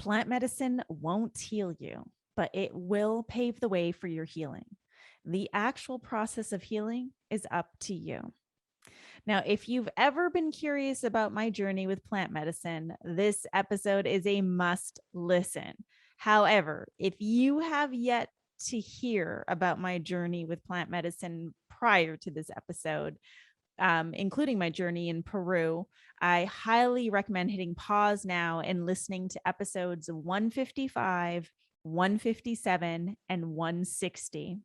Plant medicine won't heal you, but it will pave the way for your healing. The actual process of healing is up to you. Now, if you've ever been curious about my journey with plant medicine, this episode is a must listen. However, if you have yet to hear about my journey with plant medicine prior to this episode, including my journey in Peru, I highly recommend hitting pause now and listening to episodes 155, 157, and 160.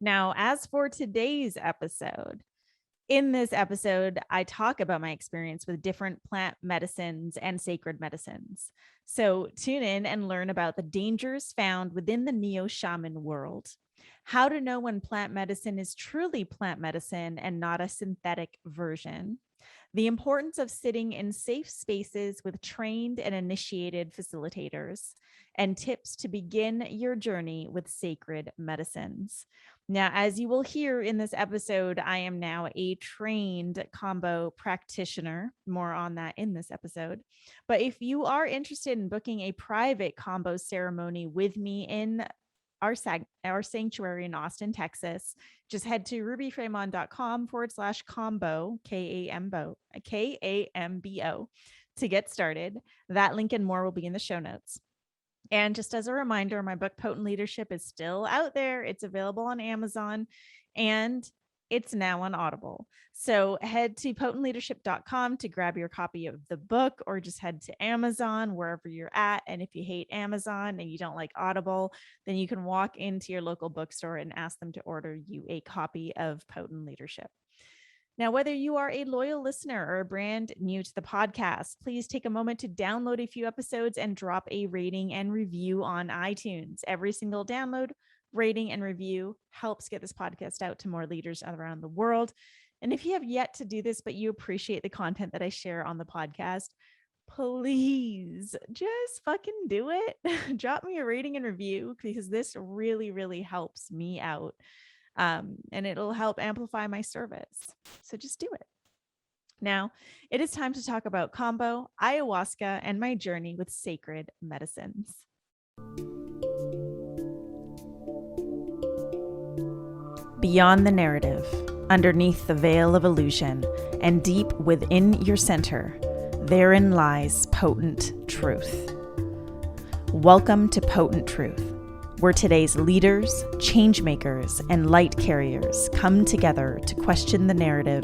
Now, as for today's episode, in this episode, I talk about my experience with different plant medicines and sacred medicines. So tune in and learn about the dangers found within the neo-shaman world, how to know when plant medicine is truly plant medicine and not a synthetic version, the importance of sitting in safe spaces with trained and initiated facilitators, and tips to begin your journey with sacred medicines. Now, as you will hear in this episode, I am now a trained Kambo practitioner. More on that in this episode. But if you are interested in booking a private Kambo ceremony with me in our sanctuary in Austin, Texas, just head to rubyfremon.com/Kambo, Kambo, to get started. That link and more will be in the show notes. And just as a reminder, my book, Potent Leadership, is still out there. It's available on Amazon and it's now on Audible. So head to potentleadership.com to grab your copy of the book, or just head to Amazon, wherever you're at. And if you hate Amazon and you don't like Audible, then you can walk into your local bookstore and ask them to order you a copy of Potent Leadership. Now, whether you are a loyal listener or a brand new to the podcast, please take a moment to download a few episodes and drop a rating and review on iTunes. Every single download, rating, and review helps get this podcast out to more leaders around the world. And if you have yet to do this, but you appreciate the content that I share on the podcast, please just fucking do it. Drop me a rating and review, because this really, really helps me out. And it'll help amplify my service. So just do it. Now, it is time to talk about Kambo, ayahuasca, and my journey with sacred medicines. Beyond the narrative, underneath the veil of illusion, and deep within your center, therein lies potent truth. Welcome to Potent Truth, where today's leaders, change makers, and light carriers come together to question the narrative,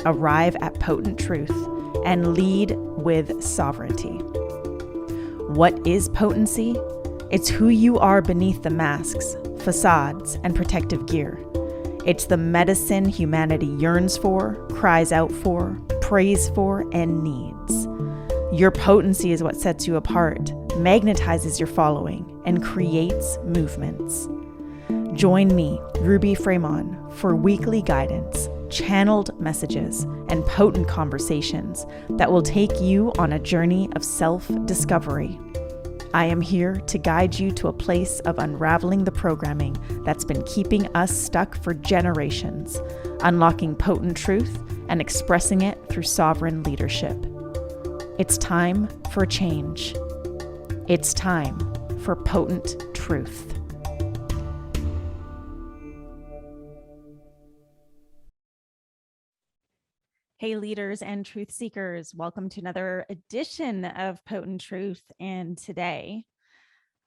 arrive at potent truth, and lead with sovereignty. What is potency? It's who you are beneath the masks, facades, and protective gear. It's the medicine humanity yearns for, cries out for, prays for, and needs. Your potency is what sets you apart, magnetizes your following, and creates movements. Join me, Ruby Fremon, for weekly guidance, channeled messages, and potent conversations that will take you on a journey of self-discovery. I am here to guide you to a place of unraveling the programming that's been keeping us stuck for generations, unlocking potent truth and expressing it through sovereign leadership. It's time for change. It's time for potent truth. Hey, leaders and truth seekers, welcome to another edition of Potent Truth. And today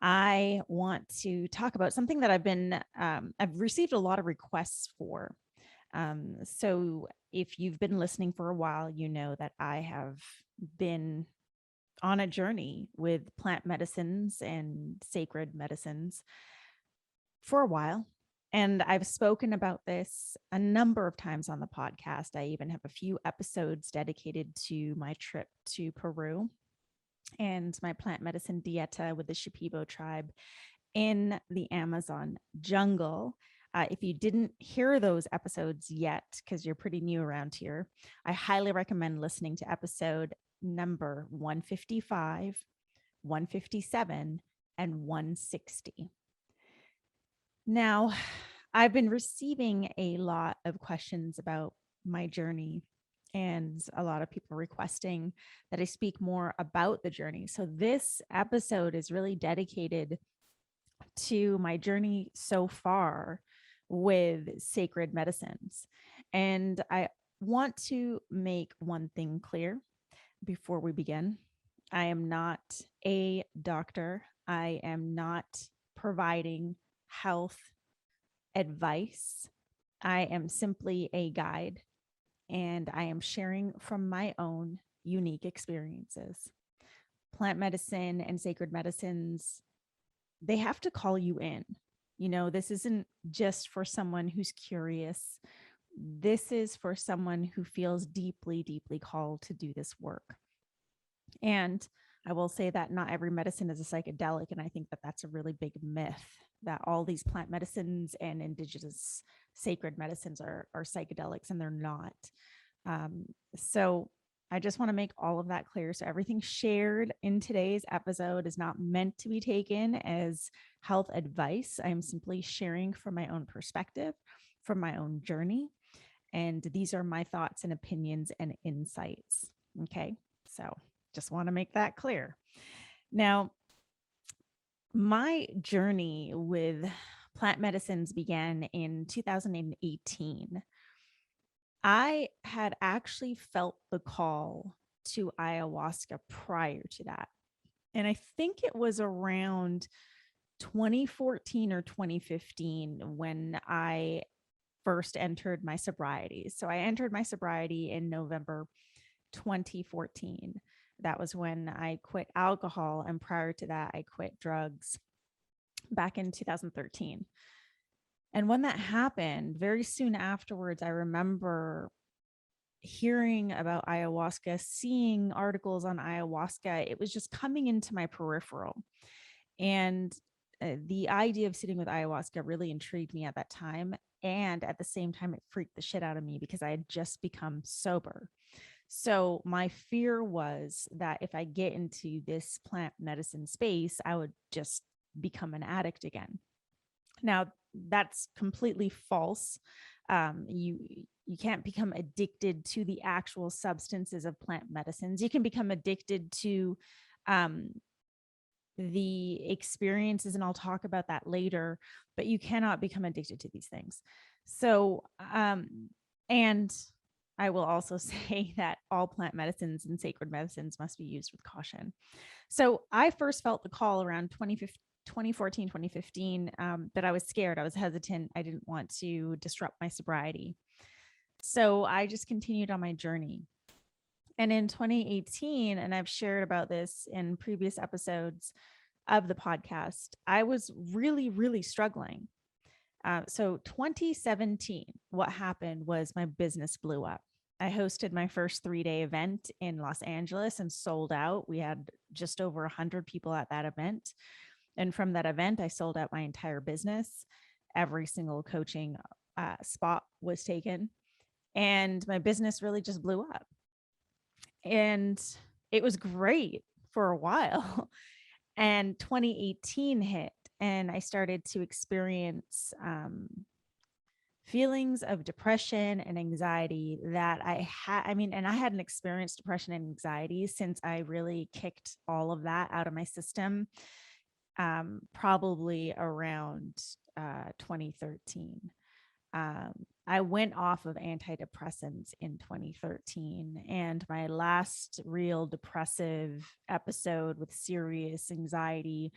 I want to talk about something that I've received a lot of requests for. So if you've been listening for a while, you know that I have been on a journey with plant medicines and sacred medicines for a while. And I've spoken about this a number of times on the podcast. I even have a few episodes dedicated to my trip to Peru and my plant medicine dieta with the Shipibo tribe in the Amazon jungle. If you didn't hear those episodes yet, because you're pretty new around here, I highly recommend listening to episode number 155, 157, and 160. Now, I've been receiving a lot of questions about my journey and a lot of people requesting that I speak more about the journey. So this episode is really dedicated to my journey so far with sacred medicines. And I want to make one thing clear before we begin. I am not a doctor. I am not providing health advice. I am simply a guide, and I am sharing from my own unique experiences. Plant medicine and sacred medicines, they have to call you in. This isn't just for someone who's curious. This is for someone who feels deeply, deeply called to do this work. And I will say that not every medicine is a psychedelic. And I think that that's a really big myth, that all these plant medicines and indigenous sacred medicines are psychedelics, and they're not. So I just want to make all of that clear. So everything shared in today's episode is not meant to be taken as health advice. I'm simply sharing from my own perspective, from my own journey. And these are my thoughts and opinions and insights. Okay. So just want to make that clear. Now, my journey with plant medicines began in 2018. I had actually felt the call to ayahuasca prior to that. And I think it was around 2014 or 2015 when I first entered my sobriety. So I entered my sobriety in November 2014. That was when I quit alcohol. And prior to that, I quit drugs back in 2013. And when that happened, very soon afterwards, I remember hearing about ayahuasca, seeing articles on ayahuasca. It was just coming into my peripheral. And the idea of sitting with ayahuasca really intrigued me at that time. And at the same time, it freaked the shit out of me because I had just become sober. So my fear was that if I get into this plant medicine space, I would just become an addict again. Now, that's completely false. You can't become addicted to the actual substances of plant medicines. You can become addicted to the experiences, and I'll talk about that later, but you cannot become addicted to these things. So, and I will also say that all plant medicines and sacred medicines must be used with caution. So I first felt the call around 2014, 2015, but I was scared. I was hesitant. I didn't want to disrupt my sobriety. So I just continued on my journey. And in 2018, and I've shared about this in previous episodes of the podcast, I was really, really struggling. So 2017, what happened was my business blew up. I hosted my first 3-day event in Los Angeles and sold out. We had just over 100 people at that event. And from that event, I sold out my entire business. Every single coaching spot was taken. And my business really just blew up. And it was great for a while. And 2018 hit, and I started to experience feelings of depression and anxiety that I had. And I hadn't experienced depression and anxiety since I really kicked all of that out of my system, probably around 2013. I went off of antidepressants in 2013, and my last real depressive episode with serious anxiety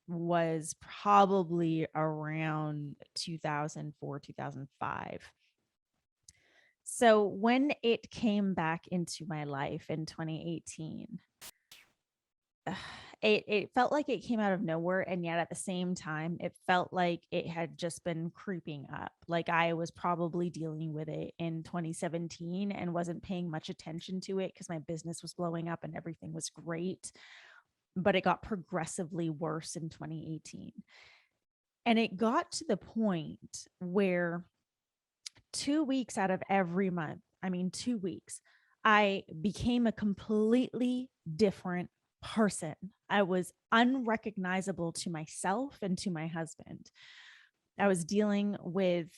was probably around 2004, 2005. So when it came back into my life in 2018, it felt like it came out of nowhere. And yet at the same time, it felt like it had just been creeping up. Like I was probably dealing with it in 2017 and wasn't paying much attention to it because my business was blowing up and everything was great. But it got progressively worse in 2018. And it got to the point where 2 weeks out of every month, 2 weeks, I became a completely different person. I was unrecognizable to myself and to my husband. I was dealing with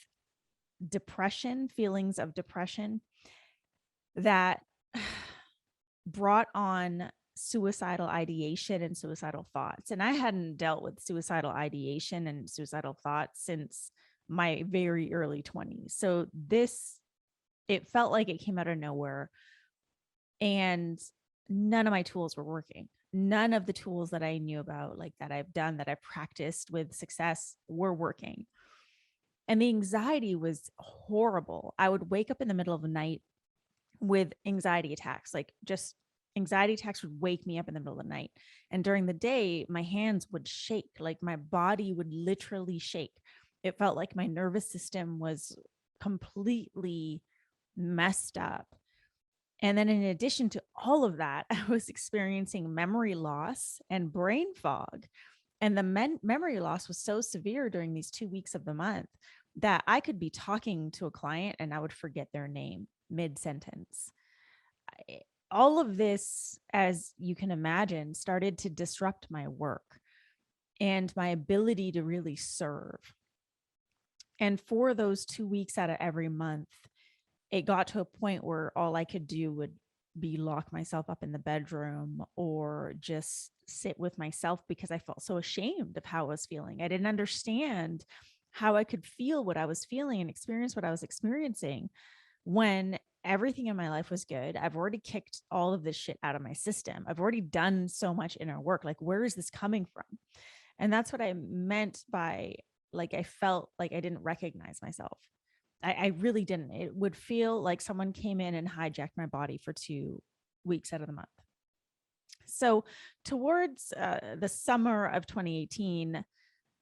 depression, feelings of depression that brought on suicidal ideation and suicidal thoughts. And I hadn't dealt with suicidal ideation and suicidal thoughts since my very early 20s. So it felt like it came out of nowhere. And none of my tools were working. None of the tools that I knew about, like that I've done, that I practiced with success, were working. And the anxiety was horrible. I would wake up in the middle of the night with anxiety attacks, like just anxiety attacks would wake me up in the middle of the night. And during the day, my hands would shake, like my body would literally shake. It felt like my nervous system was completely messed up. And then in addition to all of that, I was experiencing memory loss and brain fog. And the memory loss was so severe during these 2 weeks of the month that I could be talking to a client and I would forget their name mid-sentence. All of this, as you can imagine, started to disrupt my work and my ability to really serve. And for those 2 weeks out of every month, it got to a point where all I could do would be lock myself up in the bedroom or just sit with myself because I felt so ashamed of how I was feeling. I didn't understand how I could feel what I was feeling and experience what I was experiencing when everything in my life was good. I've already kicked all of this shit out of my system. I've already done so much inner work. Like, where is this coming from? And that's what I meant by, like, I felt like I didn't recognize myself. I really didn't. It would feel like someone came in and hijacked my body for 2 weeks out of the month. So towards the summer of 2018,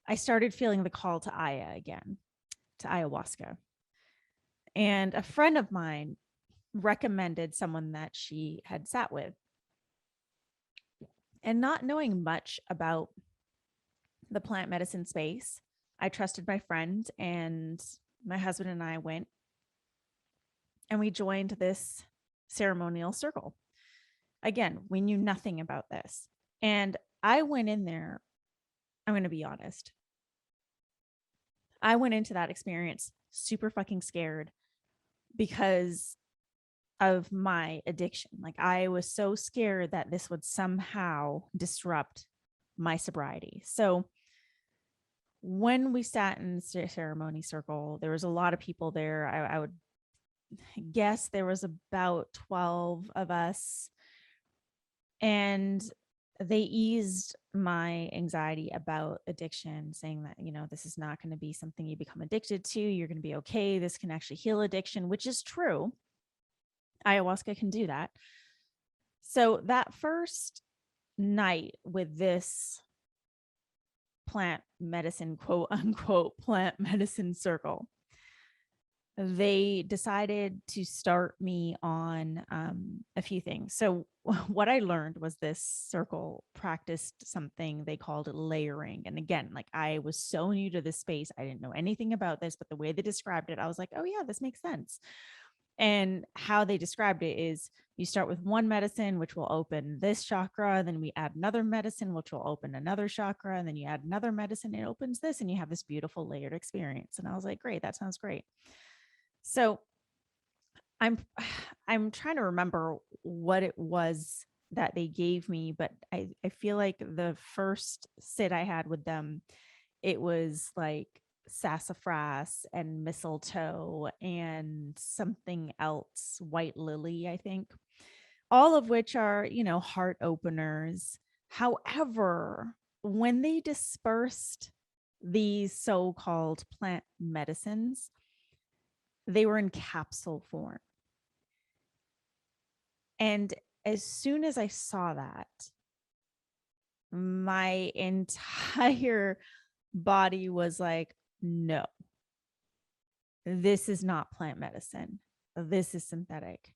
I started feeling the call to Aya again, to ayahuasca. And a friend of mine recommended someone that she had sat with. And not knowing much about the plant medicine space, I trusted my friend, and my husband and I went and we joined this ceremonial circle. Again, we knew nothing about this. And I went in there, I'm going to be honest. I went into that experience super fucking scared because of my addiction. Like, I was so scared that this would somehow disrupt my sobriety. So when we sat in the ceremony circle, there was a lot of people there. I would guess there was about 12 of us. And they eased my anxiety about addiction, saying that, this is not going to be something you become addicted to. You're going to be okay. This can actually heal addiction, which is true. Ayahuasca can do that. So that first night with this plant medicine, quote unquote, plant medicine circle, they decided to start me on a few things. So what I learned was this circle practiced something they called layering. And again, like, I was so new to this space. I didn't know anything about this, but the way they described it, I was like, oh yeah, this makes sense. And how they described it is you start with one medicine, which will open this chakra. Then we add another medicine, which will open another chakra. And then you add another medicine, it opens this, and you have this beautiful layered experience. And I was like, great, that sounds great. So I'm trying to remember what it was that they gave me, but I feel like the first sit I had with them, it was like sassafras and mistletoe and something else, white lily, I think, all of which are, heart openers. However, when they dispersed these so-called plant medicines, they were in capsule form. And as soon as I saw that, my entire body was like, no, this is not plant medicine. This is synthetic.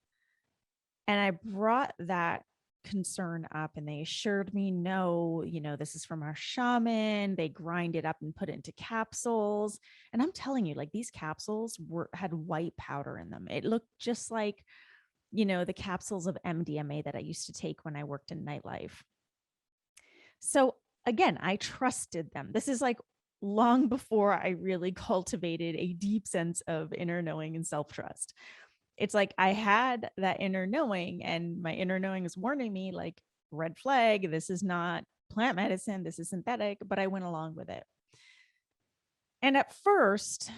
And I brought that concern up, and they assured me, no, this is from our shaman. They grind it up and put it into capsules. And I'm telling you, like, these capsules had white powder in them. It looked just like, the capsules of MDMA that I used to take when I worked in nightlife. So again, I trusted them. This is like long before I really cultivated a deep sense of inner knowing and self-trust. it's like I had that inner knowing, and my inner knowing is warning me like, red flag, this is not plant medicine, this is synthetic, but I went along with it. And at first,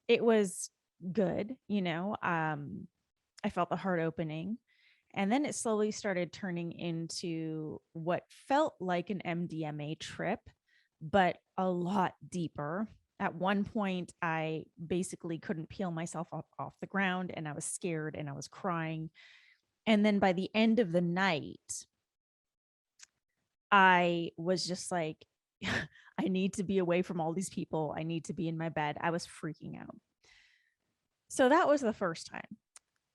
it was good, I felt the heart opening. And then it slowly started turning into what felt like an MDMA trip, but a lot deeper. At one point, I basically couldn't peel myself off the ground, and I was scared and I was crying. And then by the end of the night, I was just like, I need to be away from all these people. I need to be in my bed. I was freaking out. So that was the first time.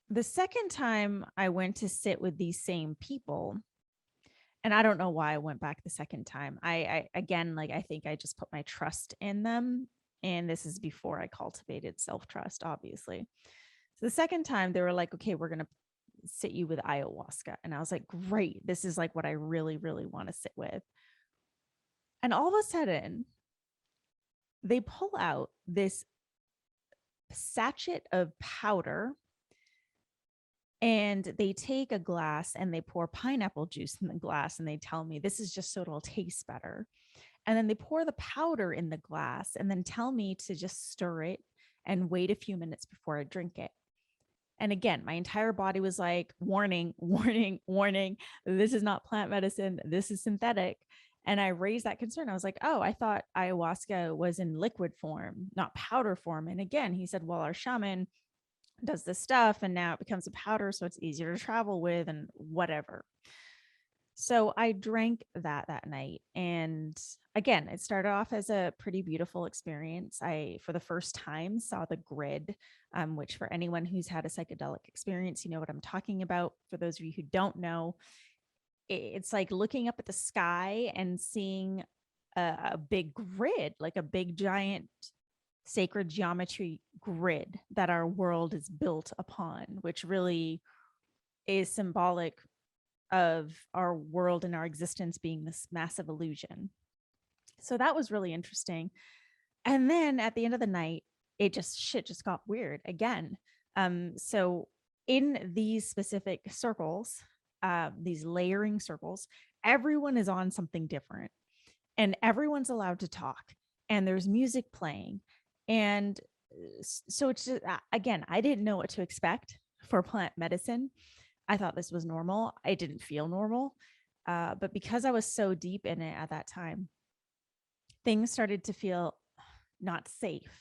The second time I went to sit with these same people, and I don't know why I went back the second time. I again, like, I think I just put my trust in them. And this is before I cultivated self-trust, obviously. So the second time they were like, okay, we're going to sit you with ayahuasca. And I was like, great. This is like what I really, really want to sit with. And all of a sudden, they pull out this sachet of powder, and they take a glass and they pour pineapple juice in the glass, and they tell me this is just so it'll taste better. And then they pour the powder in the glass and then tell me to just stir it and wait a few minutes before I drink it. And again, my entire body was like, warning, warning, warning. This is not plant medicine. This is synthetic. And I raised that concern. I was like, oh, I thought ayahuasca was in liquid form, not powder form. And again, he said, well, our shaman does this stuff and now it becomes a powder, so it's easier to travel with and whatever. So I drank that night. And again, it started off as a pretty beautiful experience. I, for the first time, saw the grid, which for anyone who's had a psychedelic experience, you know what I'm talking about. For those of you who don't know, it's like looking up at the sky and seeing a big grid, like a big giant sacred geometry grid that our world is built upon, which really is symbolic of our world and our existence being this massive illusion. So that was really interesting. And then at the end of the night, shit just got weird again. So in these specific circles, these layering circles, everyone is on something different, and everyone's allowed to talk, and there's music playing. And so it's just, again, I didn't know what to expect for plant medicine. I thought this was normal. I didn't feel normal. But because I was so deep in it at that time, things started to feel not safe.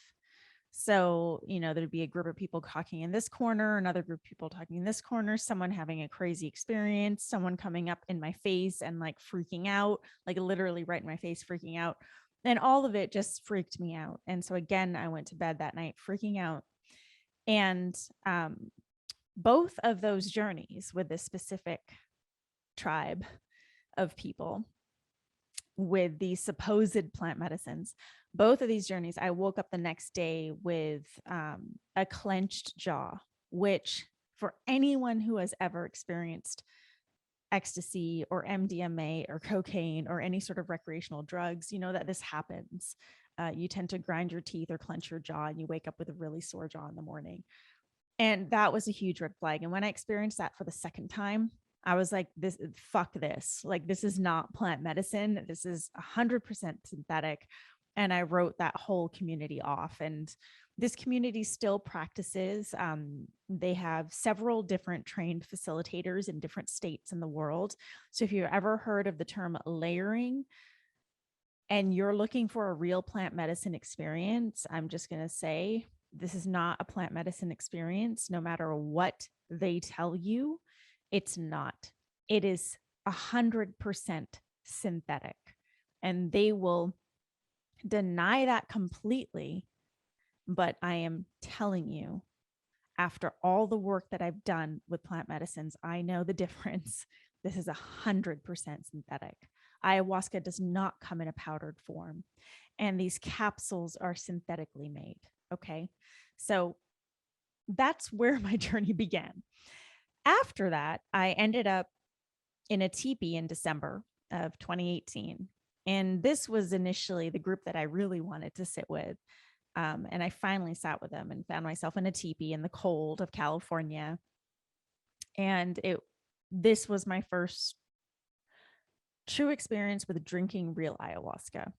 So, there'd be a group of people talking in this corner, another group of people talking in this corner, someone having a crazy experience, someone coming up in my face and like freaking out, like literally right in my face, freaking out. And all of it just freaked me out. And so again, I went to bed that night freaking out. And both of those journeys with this specific tribe of people with these supposed plant medicines, both of these journeys, I woke up the next day with a clenched jaw, which for anyone who has ever experienced ecstasy or MDMA or cocaine or any sort of recreational drugs, you know that this happens. You tend to grind your teeth or clench your jaw, and you wake up with a really sore jaw in the morning. And that was a huge red flag. And when I experienced that for the second time, I was like, fuck this. Like, this is not plant medicine. This is 100% synthetic. And I wrote that whole community off. And this community still practices. They have several different trained facilitators in different states in the world. So if you've ever heard of the term layering and you're looking for a real plant medicine experience, I'm just going to say, this is not a plant medicine experience. No matter what they tell you, it's not. It is 100% synthetic. And they will deny that completely. But I am telling you, after all the work that I've done with plant medicines, I know the difference. This is 100% synthetic. Ayahuasca does not come in a powdered form. And these capsules are synthetically made. Okay. So that's where my journey began. After that, I ended up in a teepee in December of 2018. And this was initially the group that I really wanted to sit with. And I finally sat with them and found myself in a teepee in the cold of California. And this was my first true experience with drinking real ayahuasca.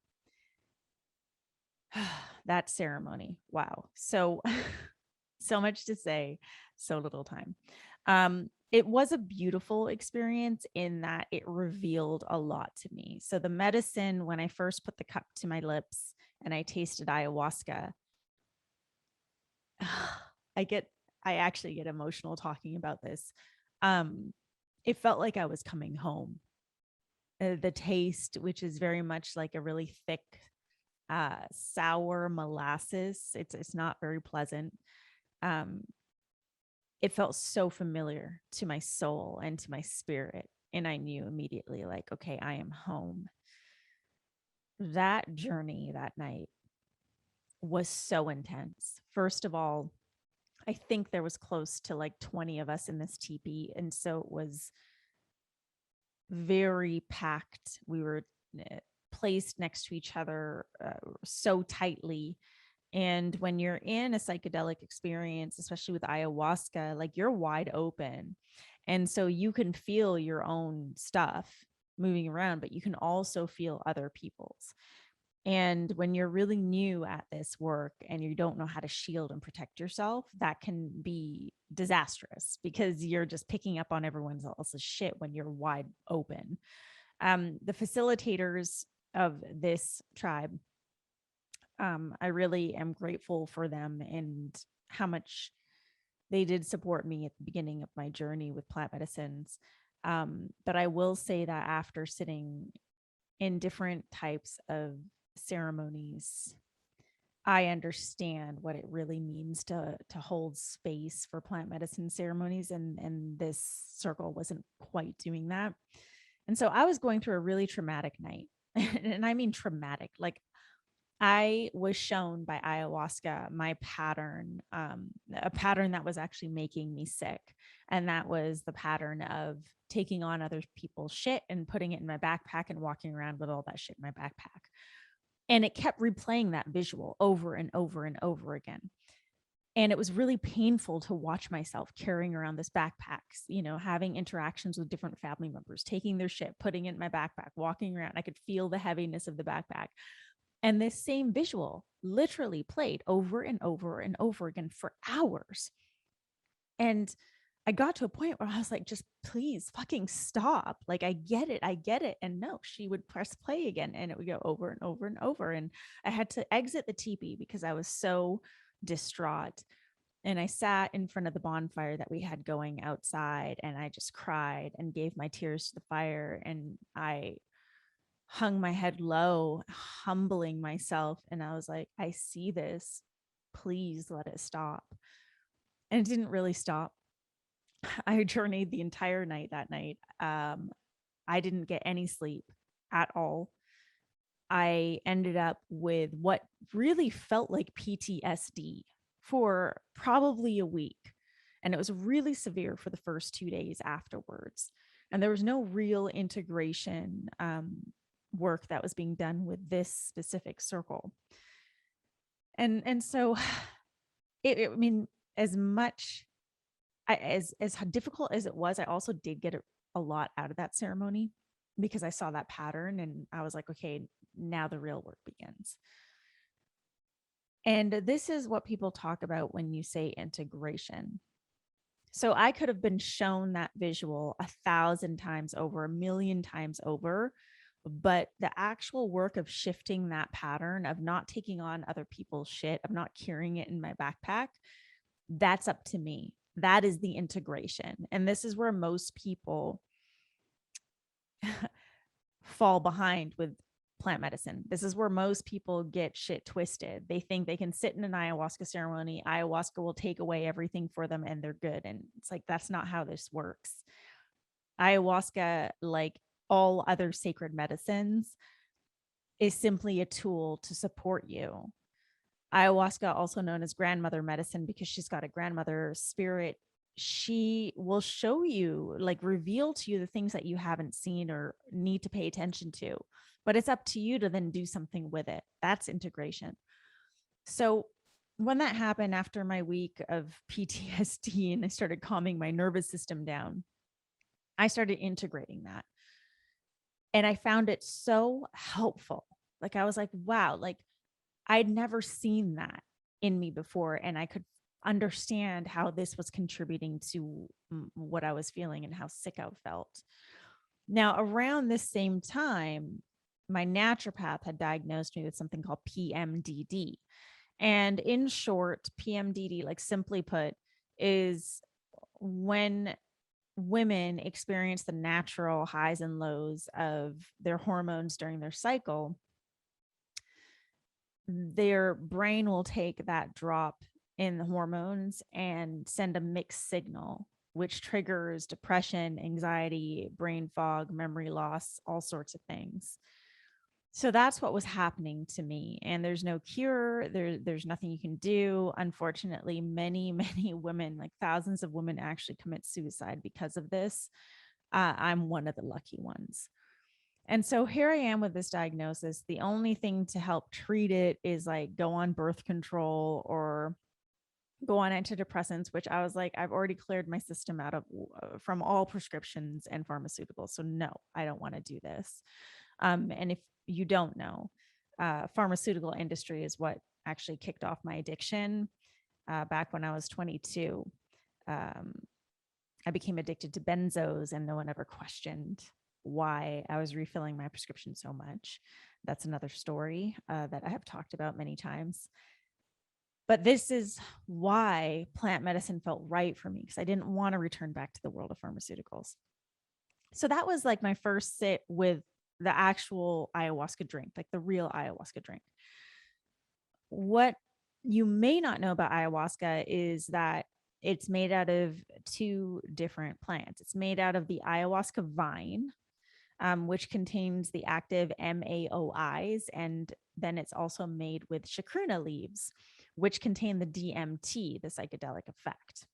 That ceremony. Wow. So, so much to say, so little time. It was a beautiful experience in that it revealed a lot to me. So the medicine, when I first put the cup to my lips and I tasted ayahuasca, I actually get emotional talking about this. It felt like I was coming home. The taste, which is very much like a really thick, sour molasses. It's not very pleasant. Um, it felt so familiar to my soul and to my spirit. And I knew immediately, like, okay, I am home. That journey that night was so intense. First of all, I think there was close to like 20 of us in this teepee. And so it was very packed. We were placed next to each other so tightly. And when you're in a psychedelic experience, especially with ayahuasca, like you're wide open. And so you can feel your own stuff moving around, but you can also feel other people's. And when you're really new at this work and you don't know how to shield and protect yourself, that can be disastrous because you're just picking up on everyone else's shit when you're wide open. The facilitators of this tribe, I really am grateful for them and how much they did support me at the beginning of my journey with plant medicines. But I will say that after sitting in different types of ceremonies, I understand what it really means to hold space for plant medicine ceremonies, and this circle wasn't quite doing that. And so I was going through a really traumatic night. And I mean traumatic. Like I was shown by ayahuasca my pattern, a pattern that was actually making me sick. And that was the pattern of taking on other people's shit and putting it in my backpack and walking around with all that shit in my backpack. And it kept replaying that visual over and over and over again. And it was really painful to watch myself carrying around this backpack, having interactions with different family members, taking their shit, putting it in my backpack, walking around. I could feel the heaviness of the backpack. And this same visual literally played over and over and over again for hours. And I got to a point where I was like, just please fucking stop. Like, I get it. I get it. And no, she would press play again and it would go over and over and over. And I had to exit the teepee because I was so distraught. And I sat in front of the bonfire that we had going outside and I just cried and gave my tears to the fire. And I hung my head low, humbling myself. And I was like, I see this. Please let it stop. And it didn't really stop. I journeyed the entire night that night. I didn't get any sleep at all. I ended up with what really felt like PTSD for probably a week. And it was really severe for the first 2 days afterwards. And there was no real integration work that was being done with this specific circle. And so I mean, as much as difficult as it was, I also did get a lot out of that ceremony because I saw that pattern and I was like, okay, now the real work begins. And this is what people talk about when you say integration. So I could have been shown that visual 1,000 times over, 1,000,000 times over, but the actual work of shifting that pattern of not taking on other people's shit, of not carrying it in my backpack, that's up to me. That is the integration. And this is where most people fall behind with plant medicine. This is where most people get shit twisted. They think they can sit in an ayahuasca ceremony, ayahuasca will take away everything for them and they're good. And it's like, that's not how this works. Ayahuasca, like all other sacred medicines, is simply a tool to support you. Ayahuasca, also known as grandmother medicine, because she's got a grandmother spirit, she will show you, like reveal to you the things that you haven't seen or need to pay attention to. But it's up to you to then do something with it. That's integration. So when that happened after my week of PTSD and I started calming my nervous system down, I started integrating that. And I found it so helpful. Like I was like, wow, like I'd never seen that in me before. And I could understand how this was contributing to what I was feeling and how sick I felt. Now, around this same time, my naturopath had diagnosed me with something called PMDD. And in short, PMDD, like simply put, is when women experience the natural highs and lows of their hormones during their cycle, their brain will take that drop in the hormones and send a mixed signal, which triggers depression, anxiety, brain fog, memory loss, all sorts of things. So that's what was happening to me. And there's no cure. There's nothing you can do. Unfortunately, many women, like thousands of women, actually commit suicide because of this. I'm one of the lucky ones. And so here I am with this diagnosis. The only thing to help treat it is like go on birth control or go on antidepressants, which I was like, I've already cleared my system out of from all prescriptions and pharmaceuticals. So no, I don't want to do this. And if you don't know, pharmaceutical industry is what actually kicked off my addiction. Back when I was 22, um, I became addicted to benzos, and no one ever questioned why I was refilling my prescription so much. That's another story that I have talked about many times. But this is why plant medicine felt right for me, because I didn't want to return back to the world of pharmaceuticals. So that was like my first sit with the actual ayahuasca drink, like the real ayahuasca drink. What you may not know about ayahuasca is that it's made out of two different plants. It's made out of the ayahuasca vine, which contains the active MAOIs, and then it's also made with chacruna leaves, which contain the DMT, the psychedelic effect.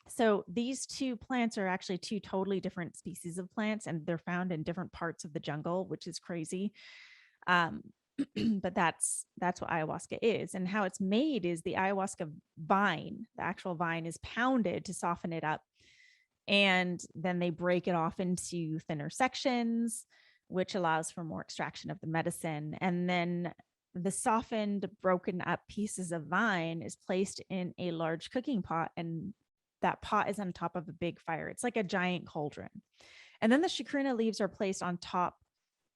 So these two plants are actually two totally different species of plants, and they're found in different parts of the jungle, which is crazy. Um, but that's what ayahuasca is. And how it's made is the ayahuasca vine, the actual vine is pounded to soften it up. And then they break it off into thinner sections, which allows for more extraction of the medicine. And then the softened, broken up pieces of vine is placed in a large cooking pot, and that pot is on top of a big fire. It's like a giant cauldron. And then the chacruna leaves are placed on top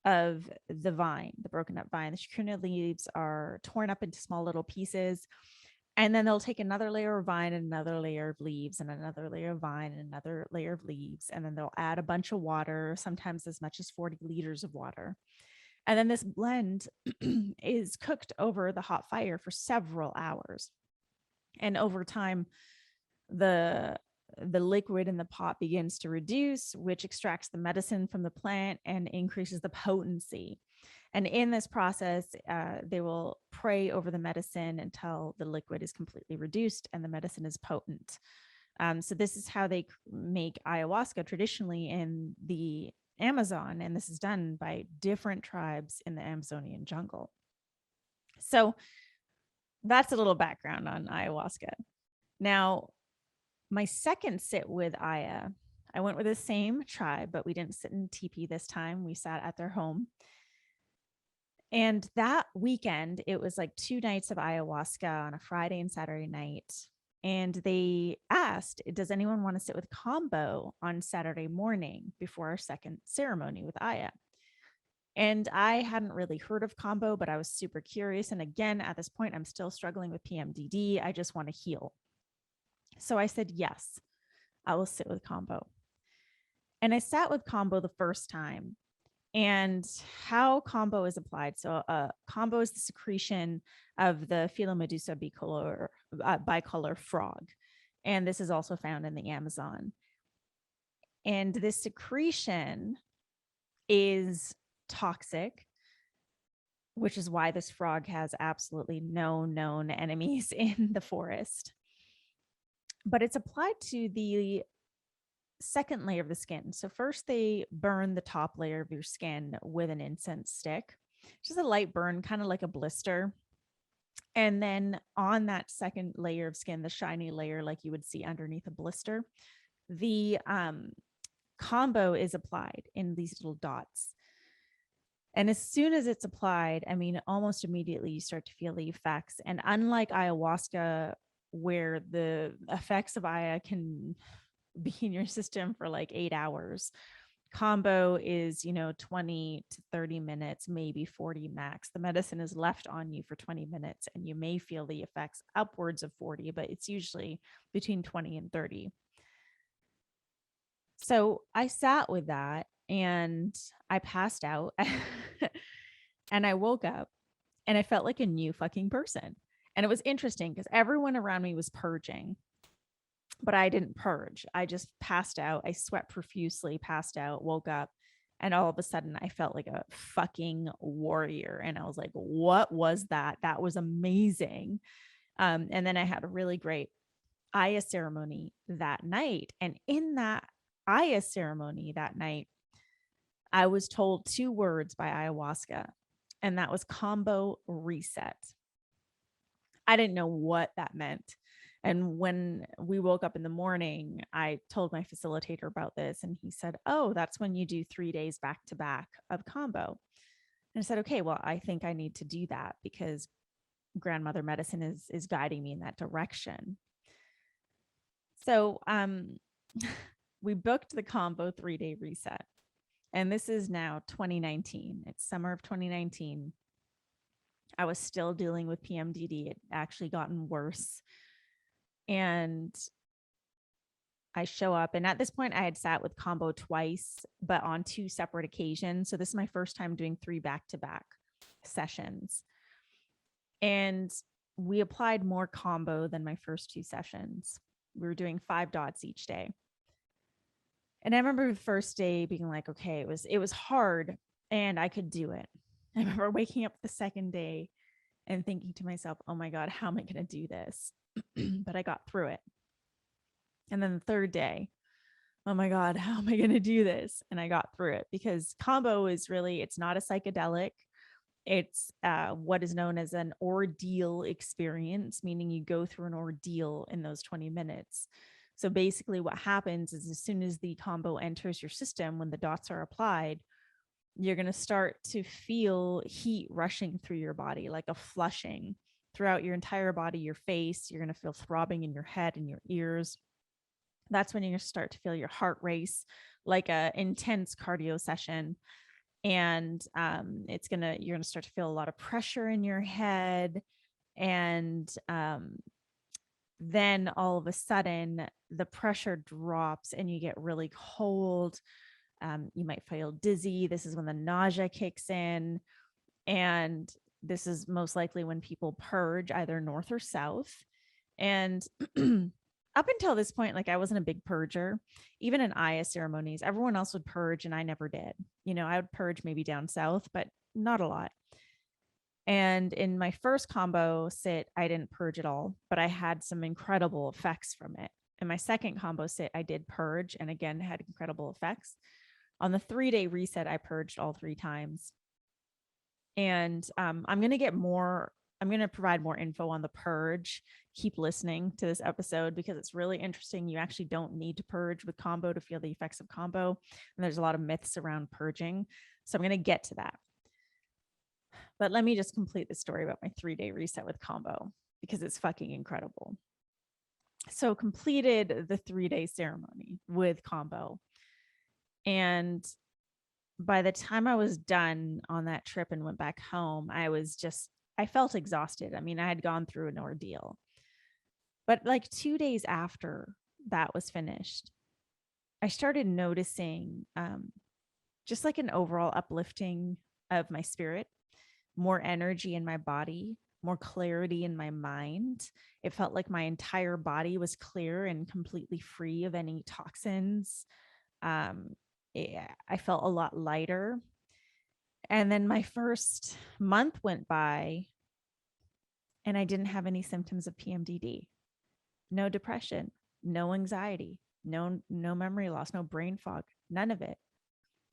of the vine, the broken up vine. The chacruna leaves are torn up into small little pieces. And then they'll take another layer of vine and another layer of leaves and another layer of vine and another layer of leaves. And then they'll add a bunch of water, sometimes as much as 40 liters of water. And then this blend is cooked over the hot fire for several hours. And over time, the liquid in the pot begins to reduce, which extracts the medicine from the plant and increases the potency. And in this process, they will pray over the medicine until the liquid is completely reduced and the medicine is potent. So this is how they make ayahuasca traditionally in the Amazon, and this is done by different tribes in the Amazonian jungle. So that's a little background on ayahuasca. Now, my second sit with Aya, I went with the same tribe, but we didn't sit in teepee this time. We sat at their home. And that weekend, it was like 2 nights of ayahuasca on a Friday and Saturday night. And they asked, does anyone want to sit with Kambo on Saturday morning before our second ceremony with Aya? And I hadn't really heard of Kambo, but I was super curious. And again, at this point, I'm still struggling with PMDD. I just want to heal. So I said, yes, I will sit with Kambo. And I sat with Kambo the first time. And how Kambo is applied. So Kambo is the secretion of the Philomedusa bicolor frog. And this is also found in the Amazon. And this secretion is toxic, which is why this frog has absolutely no known enemies in the forest. But it's applied to the second layer of the skin. So first they burn the top layer of your skin with an incense stick, just a light burn, kind of like a blister. And then on that second layer of skin, the shiny layer, like you would see underneath a blister, the Kambo is applied in these little dots. And as soon as it's applied, I mean, almost immediately you start to feel the effects. And unlike ayahuasca, where the effects of Aya can be in your system for like 8 hours, Kambo is, 20 to 30 minutes, maybe 40 max. The medicine is left on you for 20 minutes and you may feel the effects upwards of 40, but it's usually between 20 and 30. So I sat with that and I passed out and I woke up and I felt like a new fucking person. And it was interesting because everyone around me was purging, but I didn't purge. I just passed out. I sweat profusely, passed out, woke up, and all of a sudden I felt like a fucking warrior. And I was like, what was that? That was amazing. And then I had a really great Aya ceremony that night. And in that Aya ceremony that night, I was told 2 words by ayahuasca, and that was Kambo reset. I didn't know what that meant. And when we woke up in the morning, I told my facilitator about this, and he said, "Oh, that's when you do 3 days back to back of Kambo." And I said, "Okay, well, I think I need to do that because grandmother medicine is guiding me in that direction." So, we booked the Kambo 3-day reset. And this is now 2019. It's summer of 2019. I was still dealing with PMDD. It actually gotten worse. And I show up. And at this point, I had sat with Kambo twice, but on 2 separate occasions. So this is my first time doing 3 back-to-back sessions. And we applied more Kambo than my first 2 sessions. We were doing 5 dots each day. And I remember the first day being like, okay, it was hard and I could do it. I remember waking up the second day and thinking to myself, oh my God, how am I going to do this? But I got through it. And then the third day, oh my God, how am I going to do this? And I got through it because Kambo is really, it's not a psychedelic. It's what is known as an ordeal experience, meaning you go through an ordeal in those 20 minutes. So basically what happens is as soon as the Kambo enters your system, when the dots are applied, you're going to start to feel heat rushing through your body, like a flushing throughout your entire body, your face. You're going to feel throbbing in your head and your ears. That's when you're going to start to feel your heart race, like a intense cardio session. And you're going to start to feel a lot of pressure in your head. And then all of a sudden the pressure drops and you get really cold. You might feel dizzy. This is when the nausea kicks in. And this is most likely when people purge either north or south. And up until this point, like I wasn't a big purger. Even in Aya ceremonies, everyone else would purge and I never did. I would purge maybe down south, but not a lot. And in my first Kambo sit, I didn't purge at all, but I had some incredible effects from it. In my second Kambo sit, I did purge and again had incredible effects. On the 3-day reset, I purged all 3 times. And I'm going to provide more info on the purge. Keep listening to this episode because it's really interesting. You actually don't need to purge with Kambo to feel the effects of Kambo. And there's a lot of myths around purging. So I'm going to get to that. But let me just complete the story about my 3-day reset with Kambo because it's fucking incredible. So completed the 3-day ceremony with Kambo. And by the time I was done on that trip and went back home, I felt exhausted. I mean, I had gone through an ordeal. But like 2 days after that was finished, I started noticing just like an overall uplifting of my spirit, more energy in my body, more clarity in my mind. It felt like my entire body was clear and completely free of any toxins. I felt a lot lighter. And then my first month went by and I didn't have any symptoms of PMDD. No depression, no anxiety, no memory loss, no brain fog, none of it.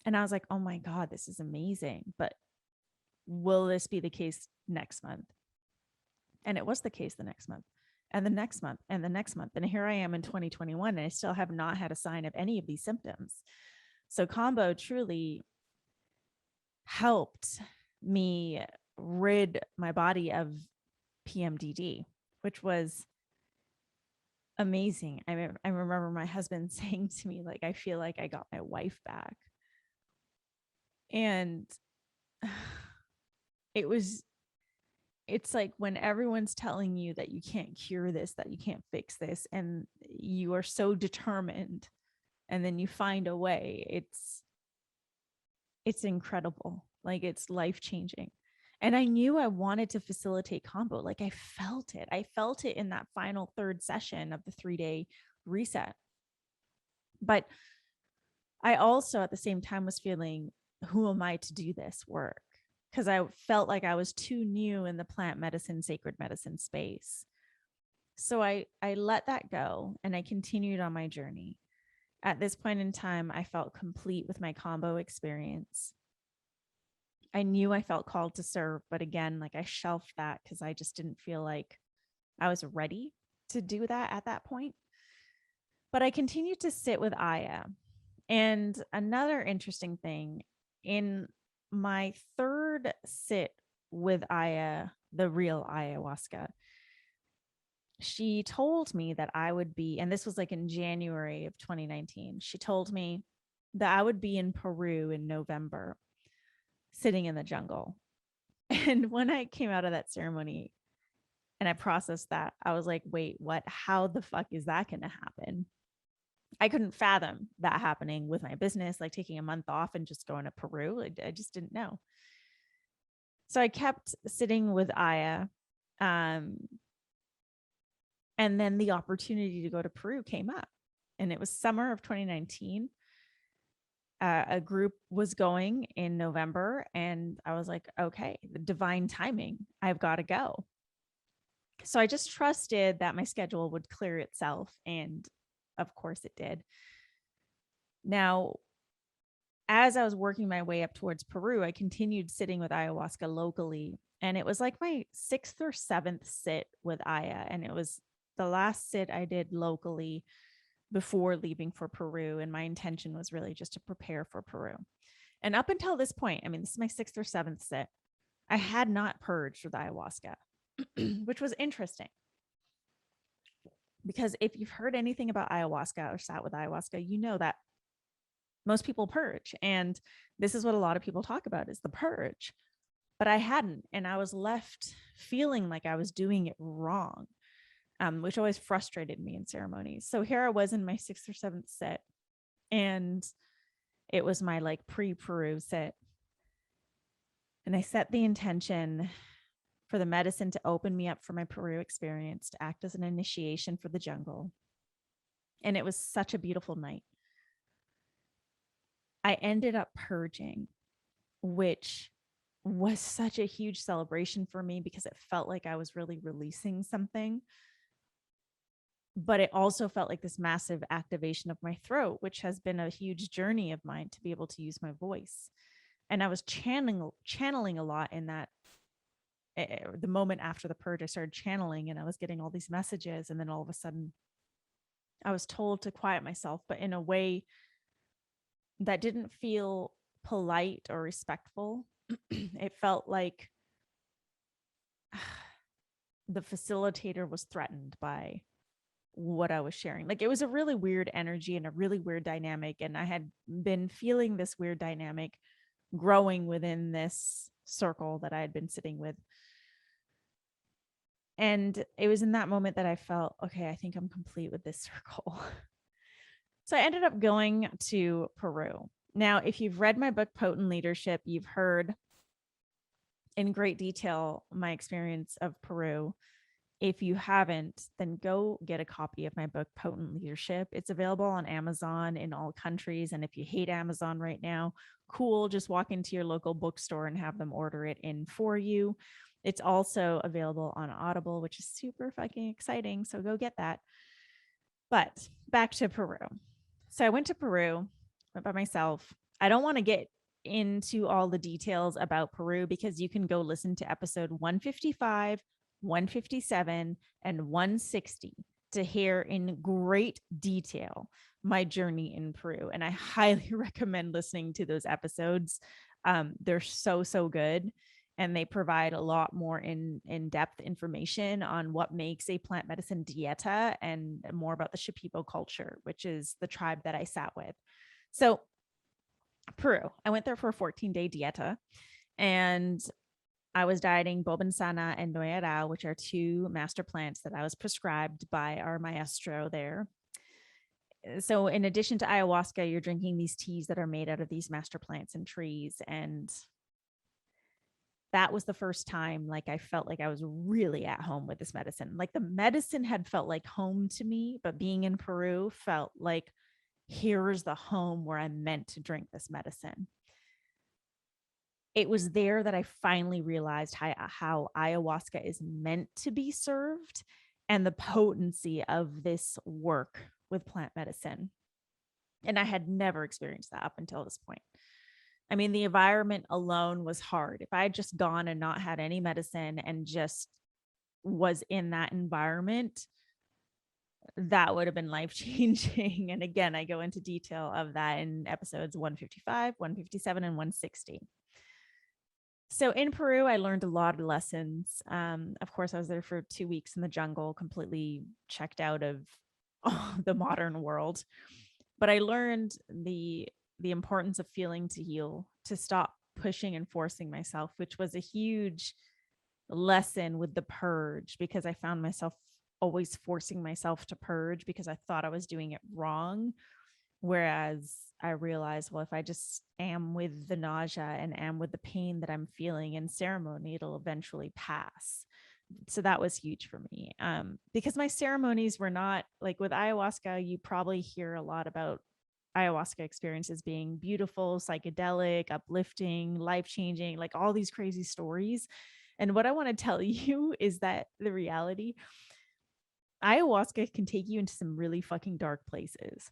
And I was like, oh my God, this is amazing. But will this be the case next month? And it was the case the next month and the next month and the next month. And here I am in 2021, and I still have not had a sign of any of these symptoms. So Kambo truly helped me rid my body of PMDD, which was amazing. I remember my husband saying to me, like, I feel like I got my wife back. And it's like when everyone's telling you that you can't cure this, that you can't fix this, and you are so determined, and then you find a way. It's incredible. Like, it's life-changing. And I knew I wanted to facilitate Kambo. Like, I felt it. I felt it in that final third session of the 3-day reset. But I also at the same time was feeling, who am I to do this work? Because I felt like I was too new in the plant medicine, sacred medicine space. So I let that go and I continued on my journey. At this point in time, I felt complete with my Kambo experience. I knew I felt called to serve, but again, like, I shelved that because I just didn't feel like I was ready to do that at that point. But I continued to sit with Aya. And another interesting thing, in my third sit with Aya, the real ayahuasca, she told me that I would be, and this was like in January of 2019, she told me that I would be in Peru in November, sitting in the jungle. And when I came out of that ceremony and I processed that, I was like, wait, what? How the fuck is that going to happen? I couldn't fathom that happening with my business, like taking a month off and just going to Peru. I just didn't know. So I kept sitting with Aya. And then the opportunity to go to Peru came up, and it was summer of 2019. A group was going in November, and I was like, okay, the divine timing, I've got to go. So I just trusted that my schedule would clear itself. And of course it did. Now, as I was working my way up towards Peru, I continued sitting with ayahuasca locally. And it was like my 6th or 7th sit with Aya. And it was the last sit I did locally before leaving for Peru. And my intention was really just to prepare for Peru. And up until this point, I mean, this is my 6th or 7th sit, I had not purged with ayahuasca, which was interesting. Because if you've heard anything about ayahuasca or sat with ayahuasca, you know that most people purge. And this is what a lot of people talk about, is the purge. But I hadn't. And I was left feeling like I was doing it wrong, which always frustrated me in ceremonies. So here I was in my 6th or 7th sit, and it was my like pre-Peru sit. And I set the intention for the medicine to open me up for my Peru experience, to act as an initiation for the jungle. And it was such a beautiful night. I ended up purging, which was such a huge celebration for me because it felt like I was really releasing something. But it also felt like this massive activation of my throat, which has been a huge journey of mine to be able to use my voice. And I was channeling a lot in that. The moment after the purge, I started channeling, and I was getting all these messages. And then all of a sudden I was told to quiet myself, but in a way that didn't feel polite or respectful. It felt like the facilitator was threatened by what I was sharing. Like, it was a really weird energy and a really weird dynamic. And I had been feeling this weird dynamic growing within this circle that I had been sitting with. And it was in that moment that I felt, okay, I think I'm complete with this circle. So I ended up going to Peru. Now, if you've read my book, Potent Leadership, you've heard in great detail my experience of Peru. If you haven't, then go get a copy of my book, Potent Leadership. It's available on Amazon in all countries. And if you hate Amazon right now, cool, just walk into your local bookstore and have them order it in for you. It's also available on Audible, which is super fucking exciting. So go get that. But back to Peru. So I went to Peru, went by myself. I don't want to get into all the details about Peru because you can go listen to episode 155, 157, and 160 to hear in great detail my journey in Peru. And I highly recommend listening to those episodes. They're so good. And they provide a lot more in-depth information on what makes a plant medicine dieta and more about the Shipibo culture, which is the tribe that I sat with. So Peru, I went there for a 14-day dieta, and I was dieting Bobansana and Noyara, which are two master plants that I was prescribed by our maestro there. So in addition to ayahuasca, you're drinking these teas that are made out of these master plants and trees. And that was the first time like I felt like I was really at home with this medicine. Like the medicine had felt like home to me, but being in Peru felt like here's the home where I'm meant to drink this medicine. It was there that I finally realized how ayahuasca is meant to be served and the potency of this work with plant medicine. And I had never experienced that up until this point. I mean, the environment alone was hard. If I had just gone and not had any medicine and just was in that environment, that would have been life-changing. And again, I go into detail of that in episodes 155, 157, and 160. So in Peru, I learned a lot of lessons. Of course, I was there for 2 weeks in the jungle, completely checked out of the modern world. But I learned the importance of feeling to heal, to stop pushing and forcing myself, which was a huge lesson with the purge, because I found myself always forcing myself to purge because I thought I was doing it wrong. Whereas I realized, well, if I just am with the nausea and am with the pain that I'm feeling in ceremony, it'll eventually pass. So that was huge for me, because my ceremonies were not like with ayahuasca. You probably hear a lot about ayahuasca experiences being beautiful, psychedelic, uplifting, life-changing, like all these crazy stories. And what I want to tell you is that the reality, ayahuasca can take you into some really fucking dark places.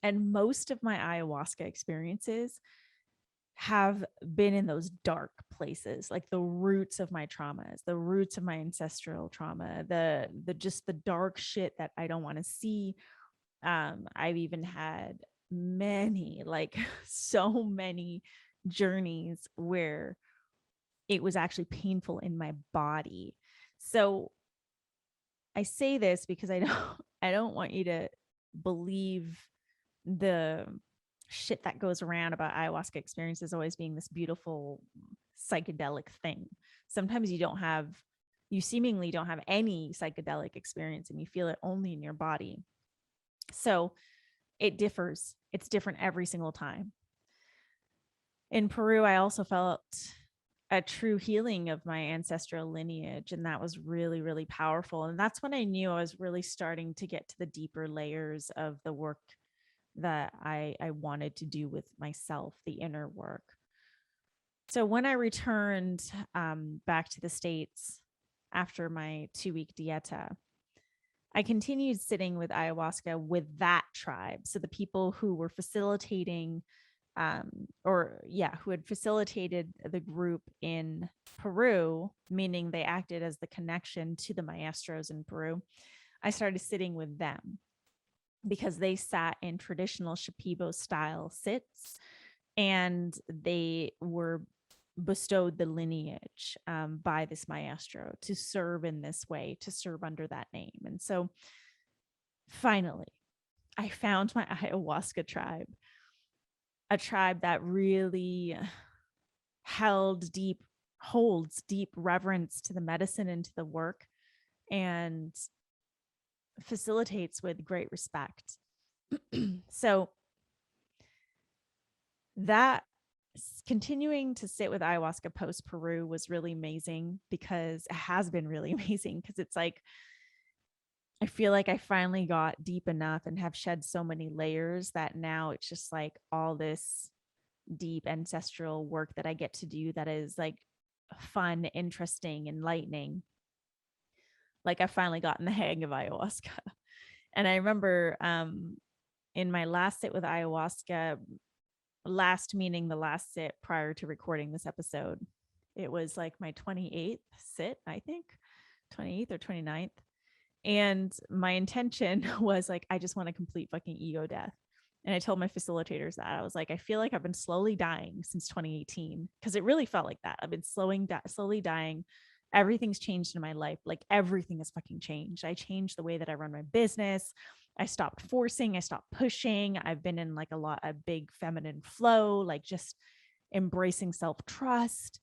And most of my ayahuasca experiences have been in those dark places, like the roots of my traumas, the roots of my ancestral trauma, the just the dark shit that I don't want to see. I've even had many, like so many journeys where it was actually painful in my body. So I say this because I don't want you to believe the shit that goes around about ayahuasca experiences always being this beautiful psychedelic thing. Sometimes you seemingly don't have any psychedelic experience and you feel it only in your body. So it differs. It's different every single time. In Peru, I also felt a true healing of my ancestral lineage. And that was really, really powerful. And that's when I knew I was really starting to get to the deeper layers of the work that I wanted to do with myself, the inner work. So when I returned back to the States after my 2-week dieta, I continued sitting with ayahuasca with that tribe. So the people who were facilitating who had facilitated the group in Peru, meaning they acted as the connection to the maestros in Peru. I started sitting with them because they sat in traditional Shipibo style sits, and they were bestowed the lineage by this maestro to serve in this way, to serve under that name. And so finally, I found my ayahuasca tribe, a tribe that really holds deep reverence to the medicine and to the work, and facilitates with great respect. So that continuing to sit with ayahuasca post Peru was really amazing, because it has been really amazing, because it's like I feel like I finally got deep enough and have shed so many layers that now it's just like all this deep ancestral work that I get to do that is like fun, interesting, enlightening. Like I finally gotten the hang of ayahuasca. And I remember in my last sit with ayahuasca, last meaning the last sit prior to recording this episode, it was like my 28th sit, I think. 28th or 29th. And my intention was like, I just want a complete fucking ego death. And I told my facilitators that I was like, I feel like I've been slowly dying since 2018 because it really felt like that. I've been slowly dying. Everything's changed in my life. Like everything has fucking changed. I changed the way that I run my business. I stopped forcing. I stopped pushing. I've been in like a big feminine flow, like just embracing self-trust.